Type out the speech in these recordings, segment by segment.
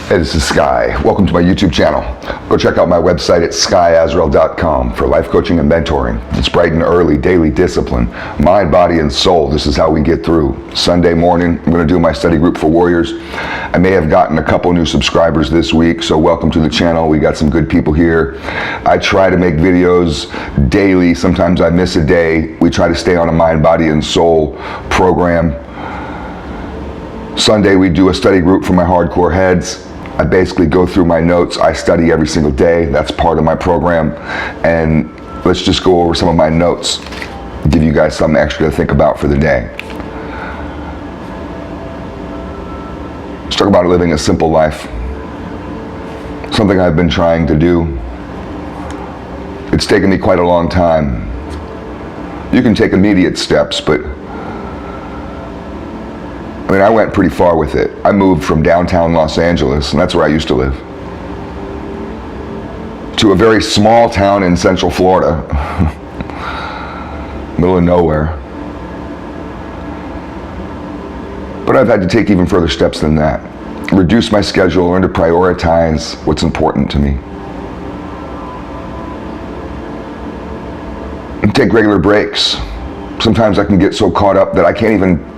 Hey, this is Sky. Welcome to my YouTube channel. Go check out my website at skysworld.com for life coaching and mentoring. It's bright and early, daily discipline, mind, body, and soul. This is how we get through. Sunday morning, I'm going to do my study group for warriors. I may have gotten a couple new subscribers this week, so welcome to the channel. We got some good people here. I try to make videos daily. Sometimes I miss a day. We try to stay on a mind, body, and soul program. Sunday, we do a study group for my hardcore heads. I basically go through my notes. I study every single day. That's part of my program. And let's just go over some of my notes, give you guys something extra to think about for the day. Let's talk about living a simple life. Something I've been trying to do. It's taken me quite a long time. You can take immediate steps, but I went pretty far with it. I moved from downtown Los Angeles, and that's where I used to live, to a very small town in Central Florida, middle of nowhere. But I've had to take even further steps than that. Reduce my schedule, learn to prioritize what's important to me. And take regular breaks. Sometimes I can get so caught up that I can't even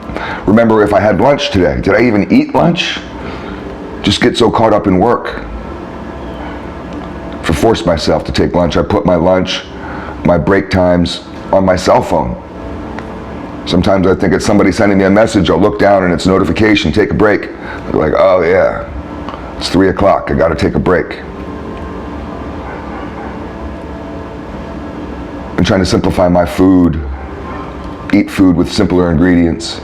remember if I had lunch today. Did I even eat lunch? Just get so caught up in work. To force myself to take lunch, I put my lunch, my break times on my cell phone. Sometimes I think it's somebody sending me a message. I'll look down and it's a notification, take a break. I'm like, oh yeah, it's 3 o'clock, I gotta take a break. I'm trying to simplify my food, eat food with simpler ingredients.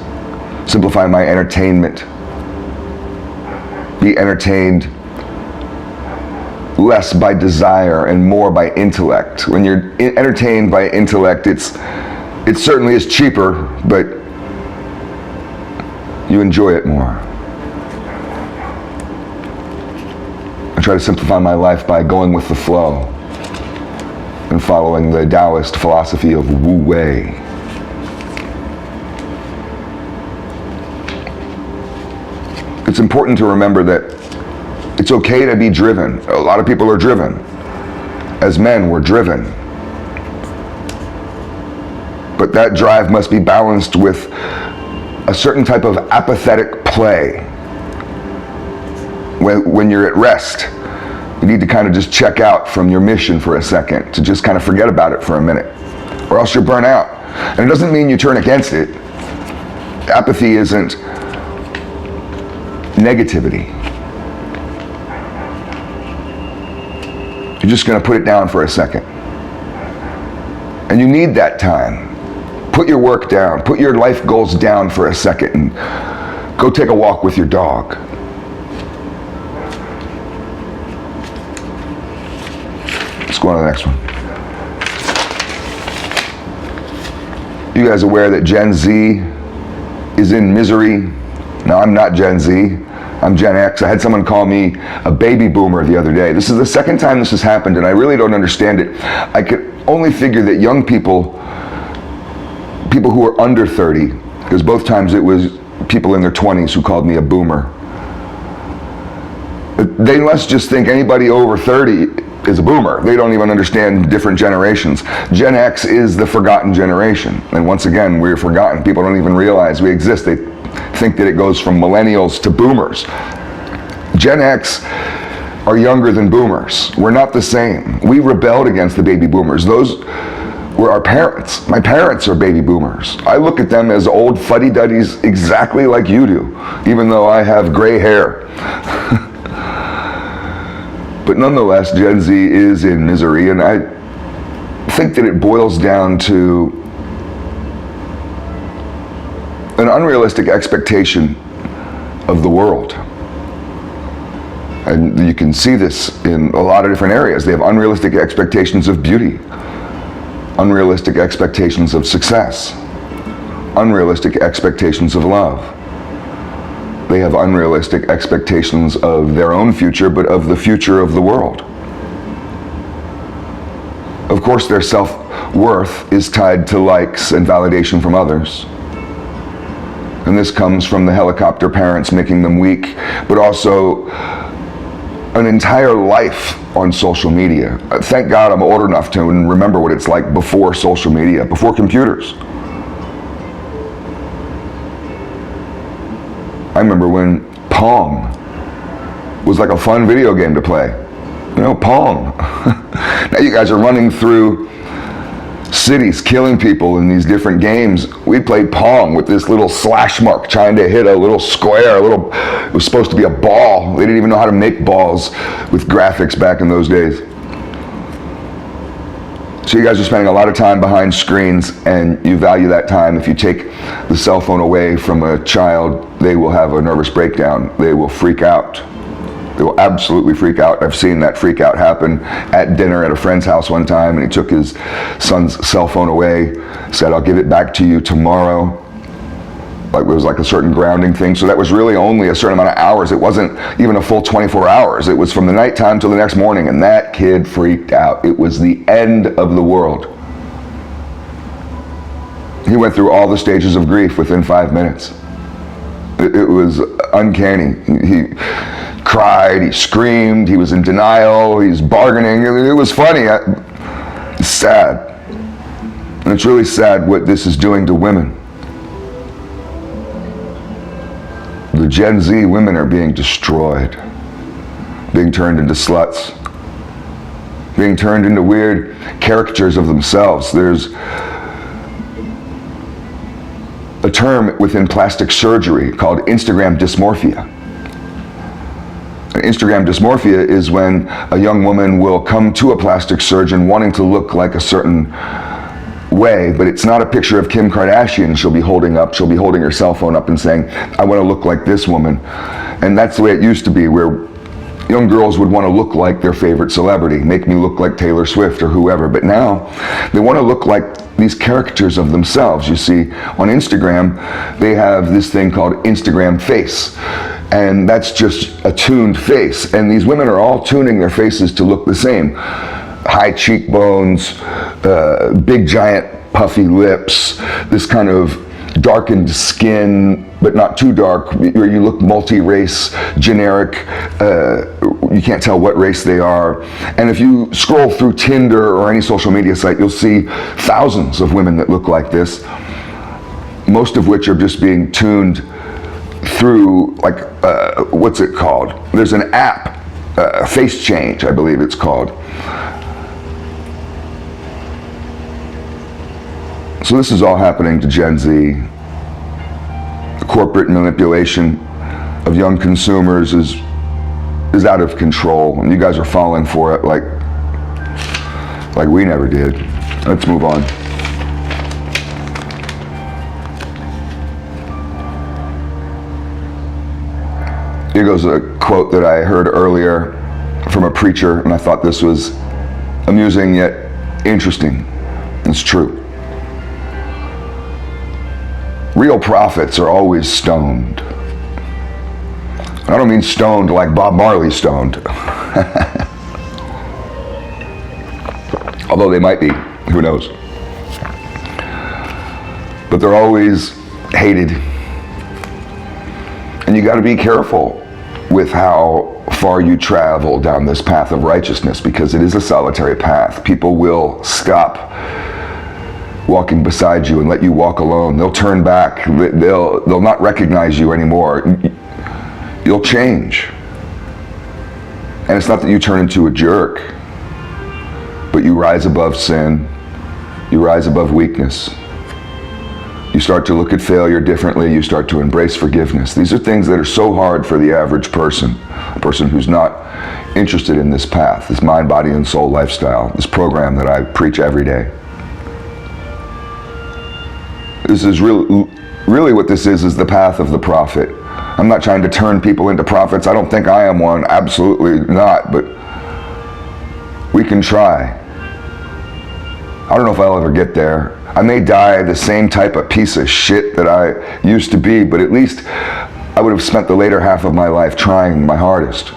Simplify my entertainment. Be entertained less by desire and more by intellect. When you're entertained by intellect, it certainly is cheaper, but you enjoy it more. I try to simplify my life by going with the flow and following the Taoist philosophy of Wu Wei. It's important to remember that it's okay to be driven. A lot of people are driven. As men, we're driven. But that drive must be balanced with a certain type of apathetic play. When you're at rest, you need to kind of just check out from your mission for a second, to just kind of forget about it for a minute, or else you'll burn out. And it doesn't mean you turn against it. Apathy isn't negativity. You're just going to put it down for a second. And you need that time. Put your work down. Put your life goals down for a second and go take a walk with your dog. Let's go on to the next one. You guys aware that Gen Z is in misery? No, I'm not Gen Z. I'm Gen X. I had someone call me a baby boomer the other day. This is the second time this has happened, and I really don't understand it. I could only figure that young people who are under 30, because both times it was people in their 20s who called me a boomer. But they must just think anybody over 30 is a boomer. They don't even understand different generations. Gen X is the forgotten generation. And once again, we're forgotten. People don't even realize we exist. They think that it goes from millennials to boomers. Gen X are younger than boomers. We're not the same. We rebelled against the baby boomers. Those were our parents. My parents are baby boomers. I look at them as old fuddy-duddies exactly like you do, even though I have gray hair. But nonetheless, Gen Z is in misery, and I think that it boils down to an unrealistic expectation of the world. And you can see this in a lot of different areas. They have unrealistic expectations of beauty, unrealistic expectations of success, unrealistic expectations of love. They have unrealistic expectations of their own future, but of the future of the world. Of course, their self-worth is tied to likes and validation from others. And this comes from the helicopter parents making them weak, but also an entire life on social media. Thank God I'm old enough to remember what it's like before social media, before computers. I remember when Pong was like a fun video game to play. You know, Pong. Now you guys are running through cities, killing people in these different games. We played Pong with this little slash mark, trying to hit a little square, it was supposed to be a ball. They didn't even know how to make balls with graphics back in those days. So you guys are spending a lot of time behind screens, and you value that time. If you take the cell phone away from a child, they will have a nervous breakdown. They will freak out. They will absolutely freak out. I've seen that freak out happen at dinner at a friend's house one time, and he took his son's cell phone away, said, "I'll give it back to you tomorrow." Like it was like a certain grounding thing. So that was really only a certain amount of hours. It wasn't even a full 24 hours. It was from the nighttime till the next morning, and that kid freaked out. It was the end of the world. He went through all the stages of grief within 5 minutes. It was uncanny. He cried, he screamed, he was in denial, he was bargaining. It was funny. It's sad. And it's really sad what this is doing to women. The Gen Z women are being destroyed, being turned into sluts, being turned into weird caricatures of themselves. There's a term within plastic surgery called Instagram dysmorphia. Instagram dysmorphia is when a young woman will come to a plastic surgeon wanting to look like a certain way, but it's not a picture of Kim Kardashian she'll be holding up. She'll be holding her cell phone up and saying, "I want to look like this woman." And that's the way it used to be, where young girls would want to look like their favorite celebrity, make me look like Taylor Swift or whoever. But now they want to look like these caricatures of themselves. You see, on Instagram, they have this thing called Instagram face. And that's just a tuned face. And these women are all tuning their faces to look the same. High cheekbones, big giant puffy lips, this kind of darkened skin, but not too dark, where you look multi-race, generic, you can't tell what race they are. And if you scroll through Tinder or any social media site, you'll see thousands of women that look like this, most of which are just being tuned through, like, what's it called? There's an app, Face Change, I believe it's called. So this is all happening to Gen Z. The corporate manipulation of young consumers is out of control, and you guys are falling for it like we never did. Let's move on. Here goes a quote that I heard earlier from a preacher, and I thought this was amusing yet interesting. It's true. Real prophets are always stoned. I don't mean stoned like Bob Marley stoned. Although they might be, who knows. But they're always hated. And you got to be careful with how far you travel down this path of righteousness, because it is a solitary path. People will stop walking beside you and let you walk alone. They'll turn back. They'll not recognize you anymore. You'll change. And it's not that you turn into a jerk, but you rise above sin. You rise above weakness. You start to look at failure differently. You start to embrace forgiveness. These are things that are so hard for the average person, a person who's not interested in this path, this mind, body, and soul lifestyle, this program that I preach every day. This is really what this is the path of the prophet. I'm not trying to turn people into prophets. I don't think I am one. Absolutely not. But we can try. I don't know if I'll ever get there. I may die the same type of piece of shit that I used to be, but at least I would have spent the later half of my life trying my hardest.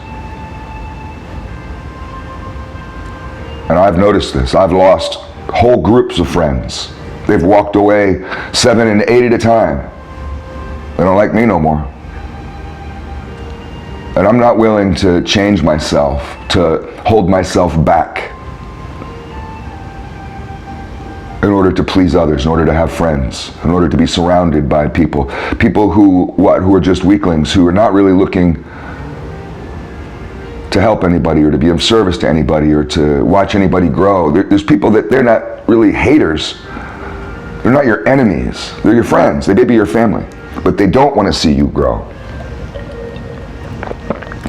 And I've noticed this. I've lost whole groups of friends. They've walked away 7 and 8 at a time. They don't like me no more. And I'm not willing to change myself, to hold myself back in order to please others, in order to have friends, in order to be surrounded by people who are just weaklings, who are not really looking to help anybody or to be of service to anybody or to watch anybody grow. There's people that they're not really haters. They're not your enemies. They're your friends. They may be your family, but they don't want to see you grow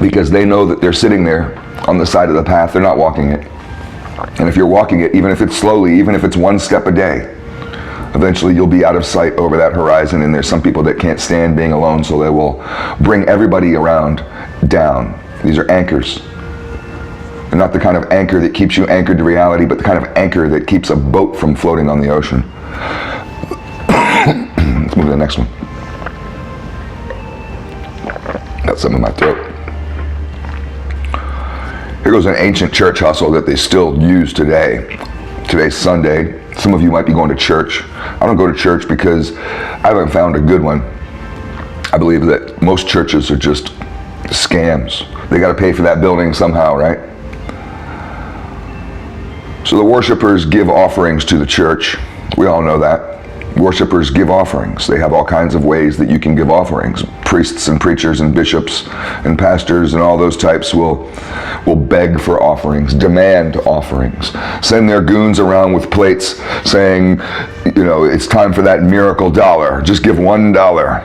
because they know that they're sitting there on the side of the path. They're not walking it. And if you're walking it, even if it's slowly, even if it's one step a day, eventually you'll be out of sight over that horizon. And there's some people that can't stand being alone, so they will bring everybody around down. These are anchors. They're not the kind of anchor that keeps you anchored to reality, but the kind of anchor that keeps a boat from floating on the ocean. Let's move to the next one. Got something in my throat. Here goes an ancient church hustle that they still use today. Today's Sunday. Some of you might be going to church. I don't go to church because I haven't found a good one. I believe that most churches are just scams. They got to pay for that building somehow, right? So the worshipers give offerings to the church. We all know that. Worshipers give offerings. They have all kinds of ways that you can give offerings. Priests and preachers and bishops and pastors and all those types will beg for offerings, demand offerings, send their goons around with plates saying, you know, it's time for that miracle dollar. Just give $1.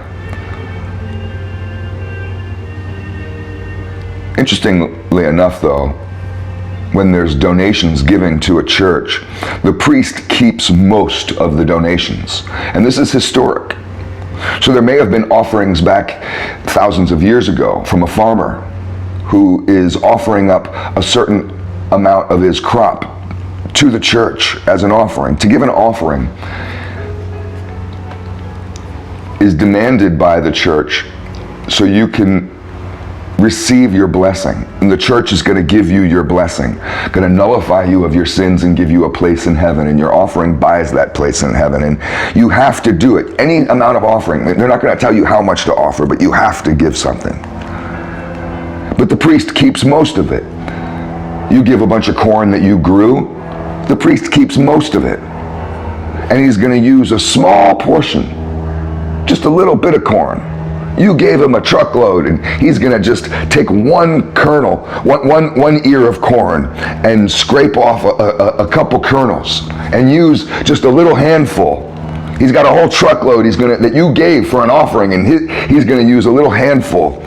Interestingly enough, though, when there's donations given to a church, the priest keeps most of the donations. And this is historic. So there may have been offerings back thousands of years ago from a farmer who is offering up a certain amount of his crop to the church as an offering. To give an offering is demanded by the church so you can receive your blessing. And the church is going to give you your blessing, going to nullify you of your sins and give you a place in heaven. And your offering buys that place in heaven. And you have to do it. Any amount of offering. They're not going to tell you how much to offer, but you have to give something. But the priest keeps most of it. You give a bunch of corn that you grew, the priest keeps most of it. And he's going to use a small portion, just a little bit of corn. You gave him a truckload and he's going to just take one kernel, one ear of corn and scrape off a couple kernels and use just a little handful. He's got a whole truckload that you gave for an offering, and he's going to use a little handful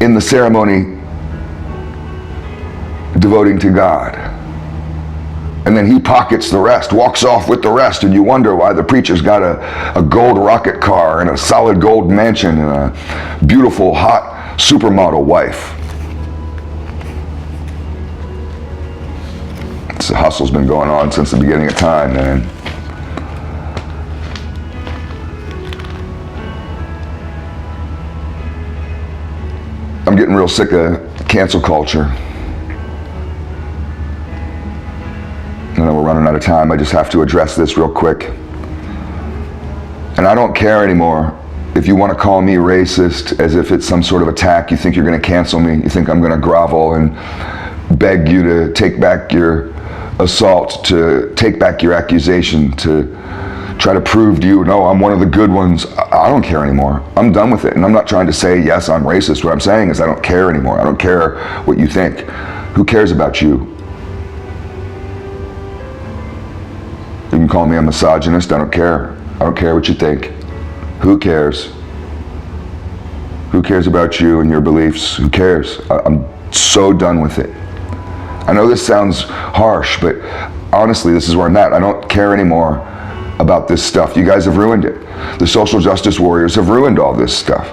in the ceremony devoting to God. And then he pockets the rest, walks off with the rest, and you wonder why the preacher's got a gold rocket car and a solid gold mansion and a beautiful, hot supermodel wife. This hustle's been going on since the beginning of time, man. I'm getting real sick of cancel culture. I know we're running out of time. I just have to address this real quick. And I don't care anymore if you want to call me racist as if it's some sort of attack. You think you're going to cancel me. You think I'm going to grovel and beg you to take back your assault, to take back your accusation, to try to prove to you, no, I'm one of the good ones. I don't care anymore. I'm done with it. And I'm not trying to say, yes, I'm racist. What I'm saying is I don't care anymore. I don't care what you think. Who cares about you? You can call me a misogynist. I don't care. I don't care what you think. Who cares? Who cares about you and your beliefs? Who cares? I'm so done with it. I know this sounds harsh, but honestly, this is where I'm at. I don't care anymore about this stuff. You guys have ruined it. The social justice warriors have ruined all this stuff.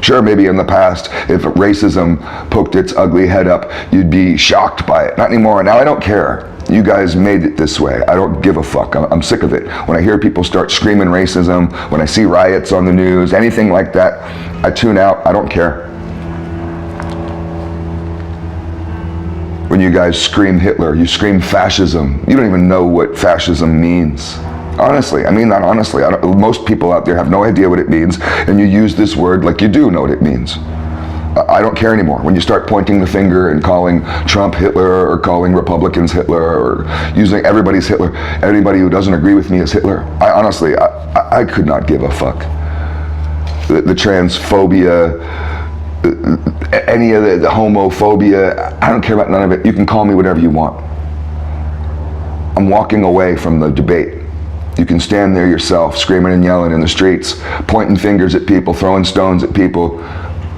Sure, maybe in the past, if racism poked its ugly head up, you'd be shocked by it. Not anymore. Now I don't care. You guys made it this way. I don't give a fuck. I'm sick of it. When I hear people start screaming racism, when I see riots on the news, anything like that, I tune out. I don't care. When you guys scream Hitler, you scream fascism, you don't even know what fascism means. Honestly, I mean that honestly. Most people out there have no idea what it means, and you use this word like you do know what it means. I don't care anymore. When you start pointing the finger and calling Trump Hitler or calling Republicans Hitler or using everybody's Hitler, anybody who doesn't agree with me is Hitler, honestly, I could not give a fuck. The transphobia, any of the homophobia, I don't care about none of it. You can call me whatever you want. I'm walking away from the debate. You can stand there yourself, screaming and yelling in the streets, pointing fingers at people, throwing stones at people.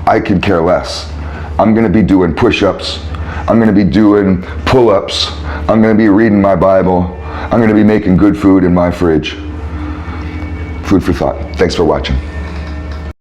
I could care less. I'm going to be doing push-ups. I'm going to be doing pull-ups. I'm going to be reading my Bible. I'm going to be making good food in my fridge. Food for thought. Thanks for watching.